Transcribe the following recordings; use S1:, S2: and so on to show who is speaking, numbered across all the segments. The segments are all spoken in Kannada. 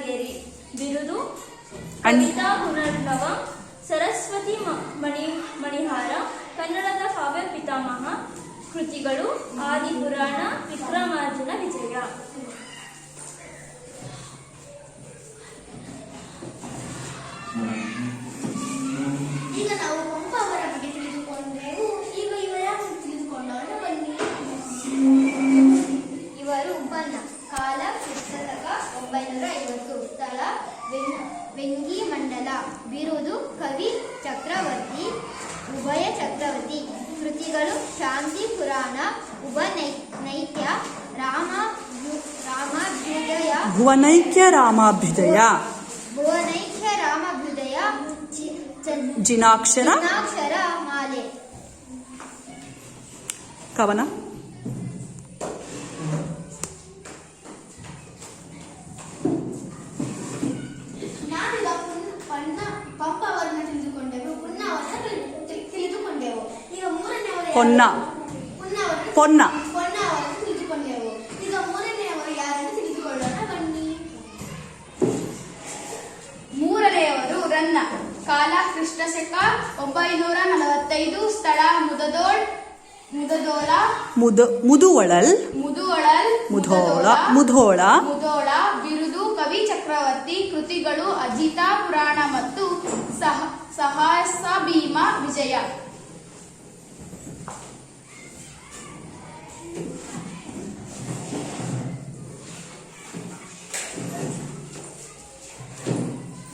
S1: ಶೃಂಗೇರಿ. ಬಿರುದು ಕವಿತಾ ಪುನರ್ನವ, ಸರಸ್ವತಿ ಮಣಿಹಾರ. ಕನ್ನಡದ ಕಾವ್ಯ ಪಿತಾಮಹ. ಕೃತಿಗಳು ಆದಿಪುರಾಣ, ವಿಕ್ರಮಾರ್ಜುನ ವಿಜಯ.
S2: ಈಗ ನಾವು ಪಂಪ ಅವರ ಬಗ್ಗೆ ತಿಳಿದುಕೊಂಡೆವು. ಈಗ ಇವರನ್ನು ತಿಳಿದುಕೊಂಡವರ ಬನ್ನಿ. ಇವರು ಬನ್ನ. ಕಾಲ ಕ್ರಿಸ್ತಶಕ 950. ಸ್ಥಳ ವೆಂಗಿ ಮಂಡಲ. ಬಿರುದು ಕವಿ ಚಕ್ರವರ್ತಿ, ಉಭಯ ಚಕ್ರವರ್ತಿ. ಕೃತಿಗಳು ಶಾಂತಿ ಪುರಾಣ, ಭುವನೈಕ್ಯ ರಾಮಾಭ್ಯುದಯ,
S3: ಜಿನಾಕ್ಷರ
S2: ಮಾಲೆ.
S3: ಕವನ.
S2: ನಾವೀಗ ಪಂಪ ಅವರನ್ನು ತಿಳಿದುಕೊಂಡೆವು, ಪುನ್ನ ಅವರನ್ನು ತಿಳಿದುಕೊಂಡೆವು. ಈಗ ಮೂರನೆಯವರು
S3: ಪೊನ್ನ
S2: ಅವರನ್ನು ತಿಳಿದುಕೊಂಡೆವು. ಈಗ ಮೂರನೆಯವರು ಯಾರನ್ನು ತಿಳಿದುಕೊಳ್ಳೋಣ ಬನ್ನಿ.
S4: ಮೂರನೆಯವರು ರನ್ನ. ಕಾಲ ಕ್ರಿಸ್ತಶಕ 945. ಸ್ಥಳ
S3: ಮುಧೋಳ.
S4: ಬಿರುದು ಕವಿ ಚಕ್ರವರ್ತಿ. ಕೃತಿಗಳು ಅಜಿತ ಪುರಾಣ ಮತ್ತು ಸಹಸ ಭೀಮ ವಿಜಯ.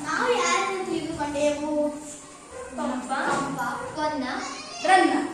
S2: ನಾವು ಯಾರನ್ನು ತಿಳಿದುಕೊಂಡೆವು?
S1: ಪಂಪ,
S2: ಪೊನ್ನ,
S4: ರನ್ನ.